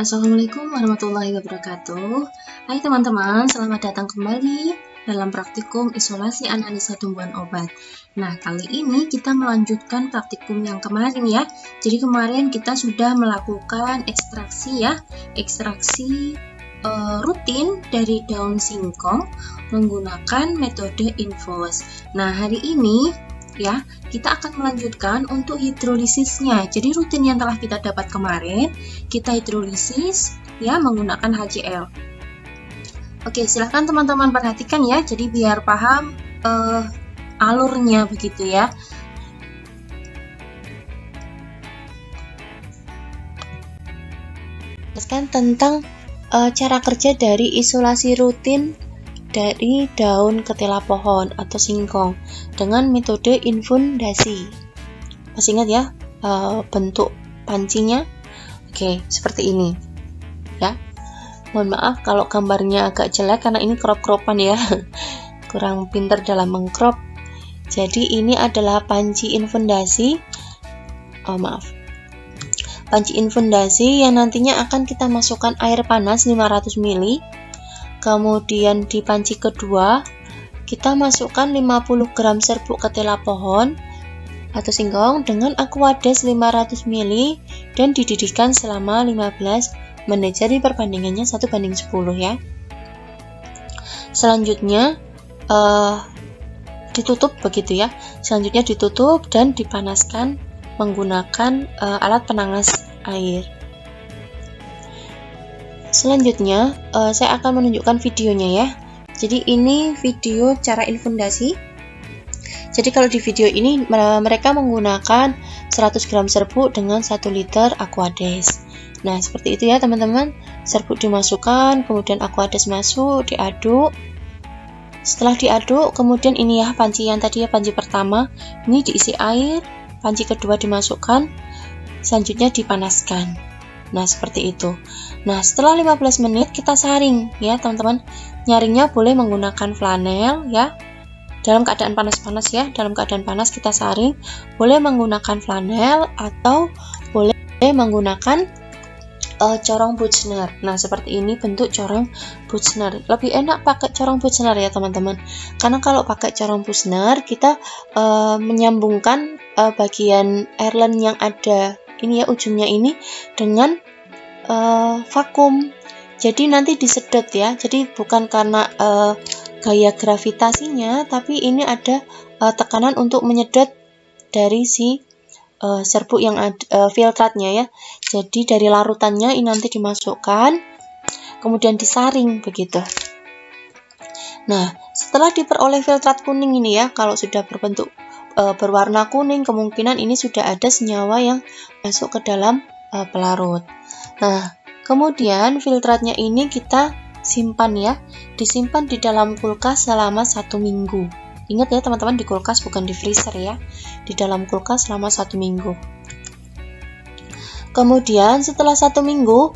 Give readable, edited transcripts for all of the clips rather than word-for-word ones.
Assalamualaikum warahmatullahi wabarakatuh. Hai teman-teman, selamat datang kembali dalam praktikum isolasi analisa tumbuhan obat. Nah, kali ini kita melanjutkan praktikum yang kemarin ya. Jadi kemarin kita sudah melakukan ekstraksi rutin dari daun singkong menggunakan metode infus. Nah, hari ini ya, kita akan melanjutkan untuk hidrolisisnya. Jadi rutin yang telah kita dapat kemarin, kita hidrolisis ya menggunakan HCl. Oke, silahkan teman-teman perhatikan ya. Jadi biar paham alurnya begitu ya. Jelaskan tentang cara kerja dari isolasi rutin dari daun ketela pohon atau singkong dengan metode infundasi. Masih ingat ya bentuk pancinya? Oke, seperti ini ya. Mohon maaf kalau gambarnya agak jelek karena ini crop-cropan ya. Kurang pintar dalam mengcrop. Jadi ini adalah panci infundasi. Panci infundasi yang nantinya akan kita masukkan air panas 500 ml. Kemudian di panci kedua kita masukkan 50 gram serbuk ketela pohon atau singkong dengan aquades 500 ml dan dididihkan selama 15 menit. Jadi perbandingannya 1:10 ya. Selanjutnya ditutup begitu ya. Selanjutnya ditutup dan dipanaskan menggunakan alat penanas air. Selanjutnya saya akan menunjukkan videonya ya. Jadi ini video cara infundasi. Jadi kalau di video ini mereka menggunakan 100 gram serbuk dengan 1 liter aquades. Nah seperti itu ya teman-teman. Serbuk dimasukkan, kemudian aquades masuk, diaduk. Setelah diaduk, kemudian ini ya panci yang tadi ya, panci pertama ini diisi air, panci kedua dimasukkan, selanjutnya dipanaskan. Nah seperti itu. Nah setelah 15 menit kita saring ya teman-teman. Nyaringnya boleh menggunakan flanel ya. Dalam keadaan panas-panas ya. Dalam keadaan panas kita saring. Boleh menggunakan flanel atau boleh menggunakan corong Buchner. Nah seperti ini bentuk corong Buchner. Lebih enak pakai corong Buchner ya teman-teman. Karena kalau pakai corong Buchner kita menyambungkan bagian airline yang ada ini ya ujungnya ini dengan vakum. Jadi nanti disedot ya. Jadi bukan karena gaya gravitasinya, tapi ini ada tekanan untuk menyedot dari si serbuk yang ada filtratnya ya. Jadi dari larutannya ini nanti dimasukkan, kemudian disaring begitu. Nah, setelah diperoleh filtrat kuning ini ya, kalau sudah berbentuk berwarna kuning, kemungkinan ini sudah ada senyawa yang masuk ke dalam pelarut. Nah, kemudian filtratnya ini kita simpan ya, disimpan di dalam kulkas selama 1 minggu. Ingat ya teman-teman, di kulkas bukan di freezer ya, di dalam kulkas selama 1 minggu. Kemudian setelah 1 minggu,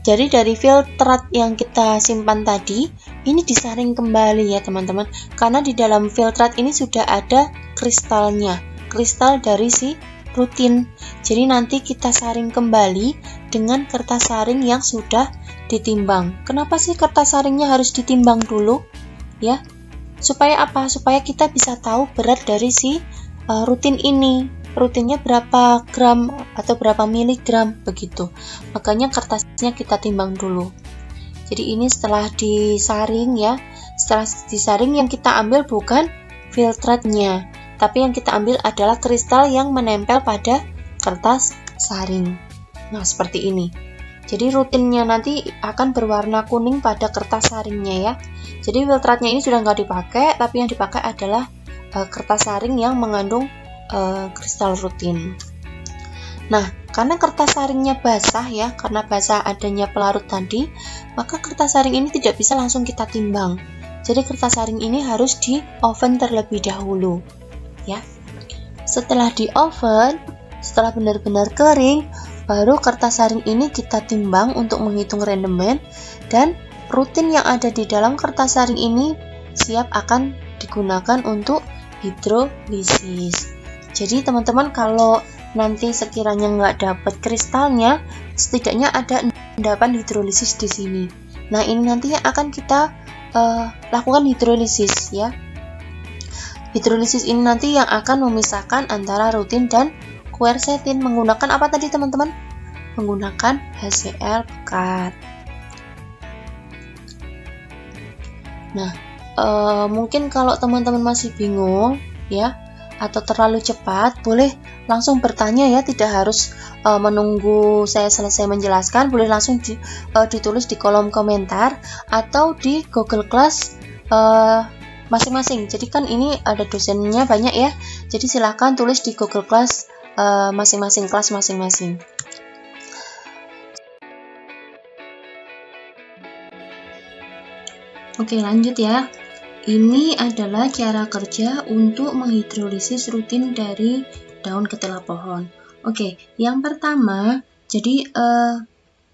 jadi dari filtrat yang kita simpan tadi, ini disaring kembali ya teman-teman, karena di dalam filtrat ini sudah ada kristalnya, kristal dari si rutin. Jadi nanti kita saring kembali dengan kertas saring yang sudah ditimbang. Kenapa sih kertas saringnya harus ditimbang dulu? Ya, supaya apa? Supaya kita bisa tahu berat dari si rutin ini. Rutinnya berapa gram atau berapa miligram begitu. Makanya kertasnya kita timbang dulu. Jadi ini setelah disaring ya. Setelah disaring yang kita ambil bukan filtratnya, tapi yang kita ambil adalah kristal yang menempel pada kertas saring. Nah seperti ini. Jadi rutinnya nanti akan berwarna kuning pada kertas saringnya ya. Jadi filtratnya ini sudah nggak dipakai, tapi yang dipakai adalah kertas saring yang mengandung kristal rutin. Nah, karena kertas saringnya basah ya, karena basah adanya pelarut tadi, maka kertas saring ini tidak bisa langsung kita timbang. Jadi kertas saring ini harus di oven terlebih dahulu ya. Setelah di oven, setelah benar-benar kering, baru kertas saring ini kita timbang untuk menghitung rendemen, dan rutin yang ada di dalam kertas saring ini siap akan digunakan untuk hidrolisis. Jadi teman-teman kalau nanti sekiranya nggak dapat kristalnya, setidaknya ada endapan hidrolisis di sini. Nah, ini nanti yang akan kita lakukan hidrolisis ya. Hidrolisis ini nanti yang akan memisahkan antara rutin dan quercetin menggunakan apa tadi teman-teman? Menggunakan HCl pekat. Nah, mungkin kalau teman-teman masih bingung ya, atau terlalu cepat, boleh langsung bertanya ya, tidak harus menunggu saya selesai menjelaskan, boleh langsung ditulis di kolom komentar atau di Google Class masing-masing. Jadi kan ini ada dosennya banyak ya, jadi silahkan tulis di Google Class masing-masing, kelas masing-masing. Oke, lanjut ya. Ini adalah cara kerja untuk menghidrolisis rutin dari daun ketela pohon. Oke, yang pertama, jadi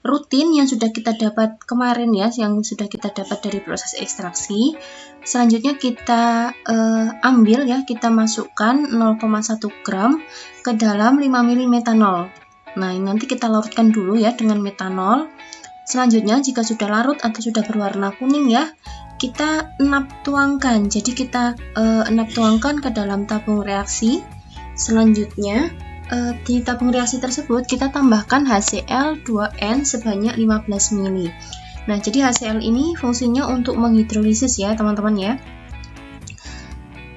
rutin yang sudah kita dapat kemarin ya, yang sudah kita dapat dari proses ekstraksi. Selanjutnya kita ambil ya, kita masukkan 0,1 gram ke dalam 5 ml metanol. Nah, ini nanti kita larutkan dulu ya dengan metanol. Selanjutnya, jika sudah larut atau sudah berwarna kuning ya, kita enap tuangkan. Jadi kita enap tuangkan ke dalam tabung reaksi. Selanjutnya, di tabung reaksi tersebut kita tambahkan HCl 2N sebanyak 15 ml. Nah, jadi HCl ini fungsinya untuk menghidrolisis ya, teman-teman ya.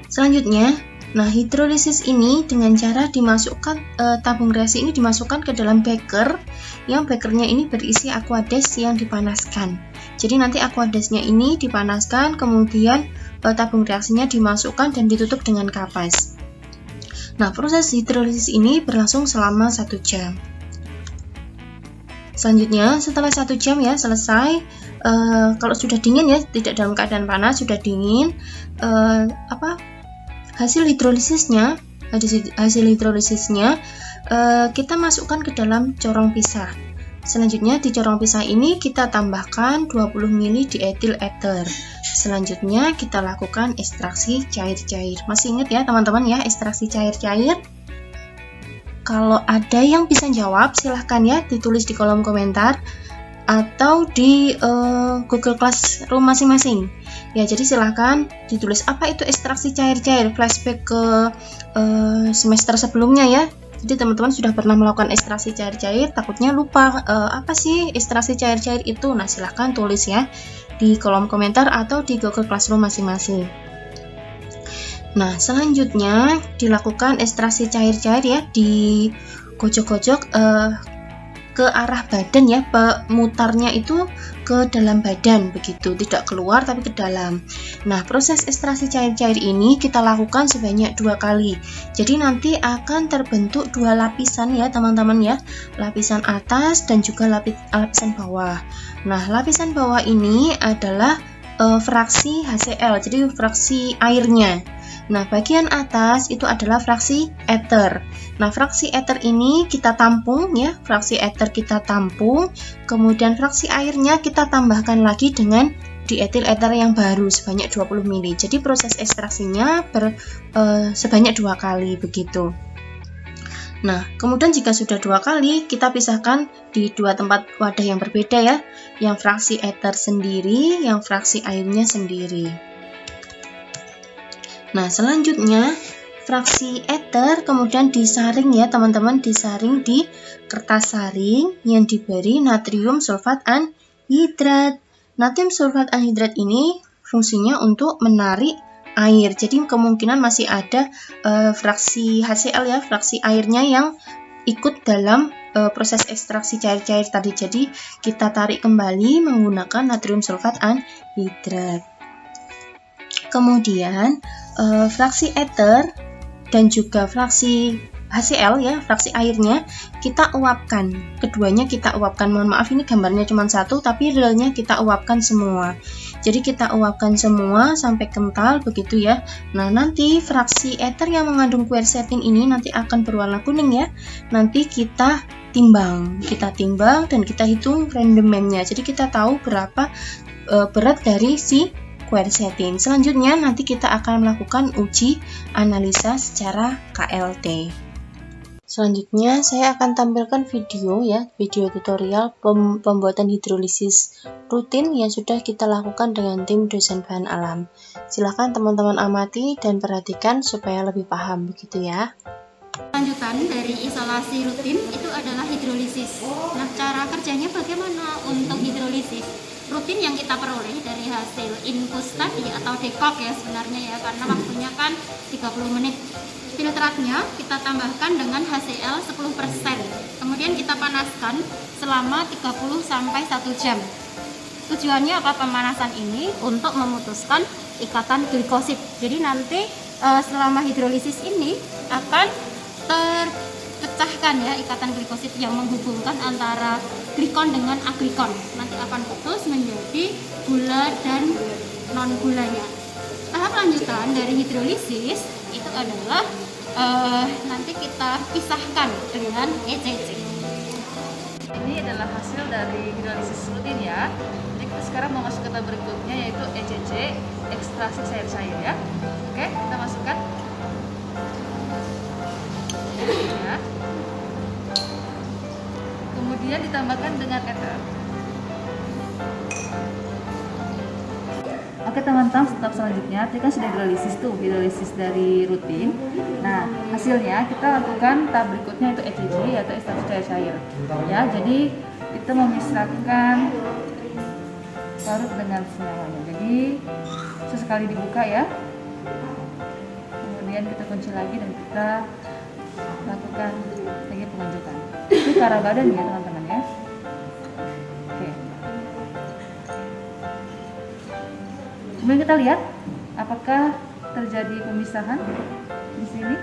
Selanjutnya, nah, hidrolisis ini dengan cara dimasukkan tabung reaksi ini dimasukkan ke dalam beker, yang bekernya ini berisi aqueous yang dipanaskan. Jadi nanti aqueousnya ini dipanaskan, kemudian tabung reaksinya dimasukkan dan ditutup dengan kapas. Nah, proses hidrolisis ini berlangsung selama 1 jam. Selanjutnya, setelah 1 jam ya selesai, kalau sudah dingin ya, tidak dalam keadaan panas, sudah dingin, hasil hidrolisisnya kita masukkan ke dalam corong pisah. Selanjutnya di corong pisah ini kita tambahkan 20 ml dietil ether. Selanjutnya kita lakukan ekstraksi cair-cair. Masih ingat ya teman-teman ya, ekstraksi cair-cair? Kalau ada yang bisa jawab silahkan ya ditulis di kolom komentar atau di Google Classroom masing-masing. Ya, jadi silahkan ditulis apa itu ekstraksi cair-cair, flashback ke semester sebelumnya ya. Jadi teman-teman sudah pernah melakukan ekstraksi cair-cair, takutnya lupa apa sih ekstraksi cair-cair itu. Nah, silahkan tulis ya di kolom komentar atau di Google Classroom masing-masing. Nah, selanjutnya dilakukan ekstraksi cair-cair ya, di gojok-gojok ke arah badan ya, pemutarnya itu ke dalam badan begitu, tidak keluar tapi ke dalam. Nah, proses ekstraksi cair-cair ini kita lakukan sebanyak 2 kali. Jadi nanti akan terbentuk 2 lapisan ya teman-teman ya, lapisan atas dan juga lapisan bawah. Nah, lapisan bawah ini adalah fraksi HCl, jadi fraksi airnya. Nah, bagian atas itu adalah fraksi ether. Nah, fraksi ether ini kita tampung ya, fraksi ether kita tampung, kemudian fraksi airnya kita tambahkan lagi dengan dietil ether yang baru sebanyak 20 ml. Jadi proses ekstraksinya sebanyak 2 kali begitu. Nah, kemudian jika sudah 2 kali, kita pisahkan di 2 tempat wadah yang berbeda ya, yang fraksi ether sendiri, yang fraksi airnya sendiri. Nah, selanjutnya fraksi ether kemudian disaring ya teman-teman, disaring di kertas saring yang diberi natrium sulfat anhidrat. Natrium sulfat anhidrat ini fungsinya untuk menarik air. Jadi kemungkinan masih ada fraksi HCl ya, fraksi airnya yang ikut dalam proses ekstraksi cair-cair tadi. Jadi kita tarik kembali menggunakan natrium sulfat anhidrat. Kemudian fraksi ether dan juga fraksi HCl ya, fraksi airnya kita uapkan. Keduanya kita uapkan. Mohon maaf ini gambarnya cuma satu, tapi realnya kita uapkan semua. Jadi kita uapkan semua sampai kental begitu ya. Nah, nanti fraksi ether yang mengandung quercetin ini nanti akan berwarna kuning ya. Nanti kita timbang dan kita hitung rendemennya. Jadi kita tahu berapa berat dari si quercetin. Selanjutnya nanti kita akan melakukan uji analisa secara KLT. Selanjutnya saya akan tampilkan video tutorial pembuatan hidrolisis rutin yang sudah kita lakukan dengan tim dosen bahan alam. Silakan teman-teman amati dan perhatikan supaya lebih paham, begitu ya. Lanjutan dari isolasi rutin itu adalah hidrolisis. Nah, cara kerjanya bagaimana untuk hidrolisis? Rutin yang kita peroleh dari hasil infus tadi atau dekok ya sebenarnya ya, karena waktunya kan 30 menit. Filtratnya kita tambahkan dengan HCl 10%. Kemudian kita panaskan selama 30 sampai 1 jam. Tujuannya apa pemanasan ini? Untuk memutuskan ikatan glikosid. Jadi nanti selama hidrolisis ini akan terpecahkan ya ikatan glikosid yang menghubungkan antara glikon dengan aglikon. Nanti akan putus menjadi gula dan non gulanya. Tahap lanjutan dari hidrolisis itu adalah nanti kita pisahkan dengan ECC. Ini adalah hasil dari hidrolisis rutin ya. Jadi kita sekarang mau masuk ke tahap berikutnya yaitu ECC, ekstraksi cair-cair ya. Oke, kita masukkan. Ya. Kemudian ditambahkan dengan eter. Oke teman-teman, tahap selanjutnya tadi kan sudah hidrolisis dari rutin. Nah, hasilnya kita lakukan tahap berikutnya itu ECC, yaitu ekstraksi cair-cair. Ya, jadi kita memisahkan larut dengan senyawanya. Jadi sesekali dibuka ya. Kemudian kita kunci lagi dan kita lakukan lagi pengunjukan. Ini ke arah badan ya teman-teman ya. Oke. Kemudian kita lihat apakah terjadi pemisahan di sini.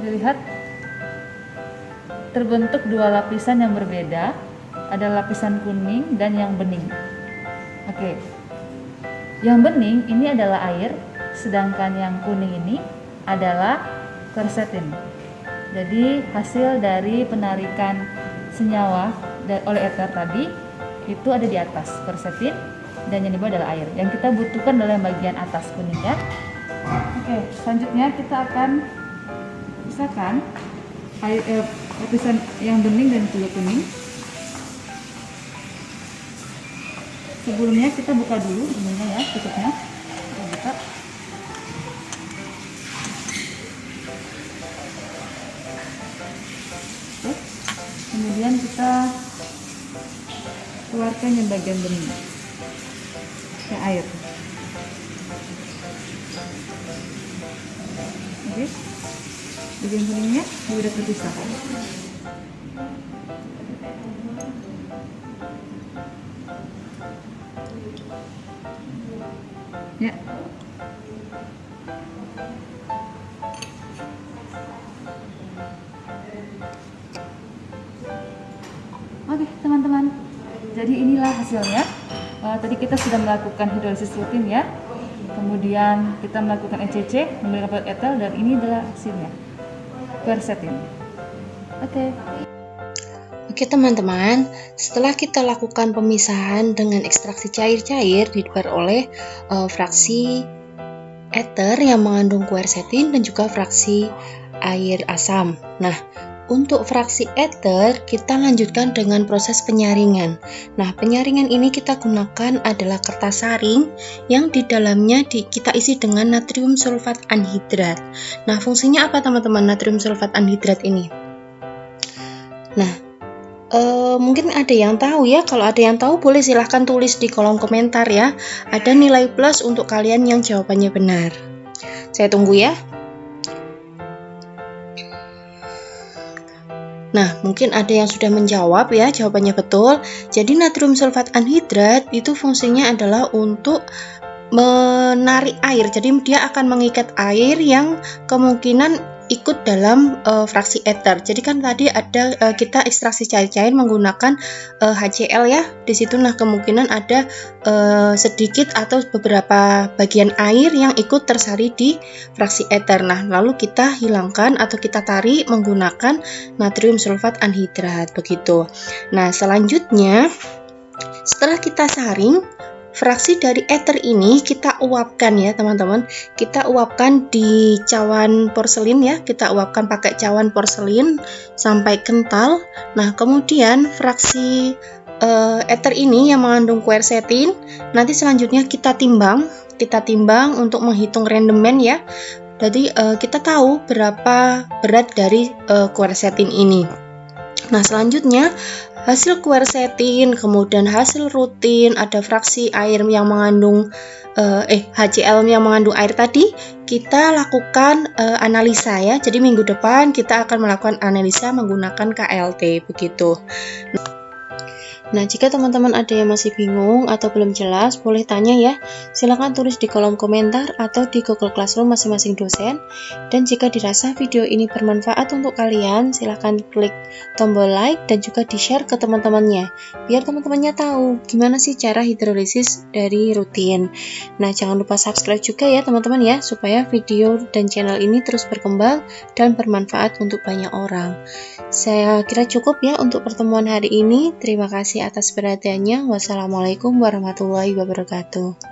Dilihat terbentuk dua lapisan yang berbeda, ada lapisan kuning dan yang bening. Oke. Yang bening ini adalah air, sedangkan yang kuning ini adalah quercetin. Jadi hasil dari penarikan senyawa oleh eter tadi itu ada di atas quercetin dan yang di bawah adalah air. Yang kita butuhkan adalah yang bagian atas kuning ya. Oke, selanjutnya kita akan pisahkan lapisan yang bening dan juga kuning. Sebelumnya kita buka dulu ininya ya, tutupnya. Kita buka. Oke. Kemudian kita keluarkan yang bagian bening. Kayak air. Oke. Bagian kuningnya sudah terpisah. Ya. Oke, teman-teman. Jadi inilah hasilnya. Tadi kita sudah melakukan hidrolisis rutin ya. Kemudian kita melakukan ECC menggunakan etel dan ini adalah hasilnya. Quercetin. Oke teman-teman, setelah kita lakukan pemisahan dengan ekstraksi cair-cair diperoleh fraksi eter yang mengandung quercetin dan juga fraksi air asam. Nah, untuk fraksi eter kita lanjutkan dengan proses penyaringan. Nah, penyaringan ini kita gunakan adalah kertas saring yang di dalamnya kita isi dengan natrium sulfat anhidrat. Nah, fungsinya apa teman-teman natrium sulfat anhidrat ini? Nah, mungkin ada yang tahu ya. Kalau ada yang tahu boleh silahkan tulis di kolom komentar ya. Ada nilai plus untuk kalian yang jawabannya benar. Saya tunggu ya. Nah, mungkin ada yang sudah menjawab ya, jawabannya betul. Jadi natrium sulfat anhidrat itu fungsinya adalah untuk menarik air. Jadi dia akan mengikat air yang kemungkinan ikut dalam fraksi eter. Jadi kan tadi ada kita ekstraksi cair-cair menggunakan HCl ya. Di situ nah kemungkinan ada sedikit atau beberapa bagian air yang ikut tersari di fraksi eter. Nah, lalu kita hilangkan atau kita tarik menggunakan natrium sulfat anhidrat begitu. Nah, selanjutnya setelah kita saring fraksi dari ether ini kita uapkan ya teman-teman. Kita uapkan di cawan porselin ya, kita uapkan pakai cawan porselin sampai kental. Nah kemudian fraksi ether ini yang mengandung quercetin nanti selanjutnya kita timbang untuk menghitung rendemen ya. Jadi kita tahu berapa berat dari quercetin ini. Nah selanjutnya hasil quercetin, kemudian hasil rutin, ada fraksi air yang mengandung HCl yang mengandung air tadi, kita lakukan analisa ya. Jadi minggu depan kita akan melakukan analisa menggunakan KLT begitu. Nah, jika teman-teman ada yang masih bingung atau belum jelas, boleh tanya ya. Silahkan tulis di kolom komentar atau di Google Classroom masing-masing dosen. Dan jika dirasa video ini bermanfaat untuk kalian, silahkan klik tombol like dan juga di-share ke teman-temannya. Biar teman-temannya tahu gimana sih cara hidrolisis dari rutin. Nah, jangan lupa subscribe juga ya teman-teman ya, supaya video dan channel ini terus berkembang dan bermanfaat untuk banyak orang. Saya kira cukup ya untuk pertemuan hari ini. Terima kasih atas perhatiannya. Wassalamualaikum warahmatullahi wabarakatuh.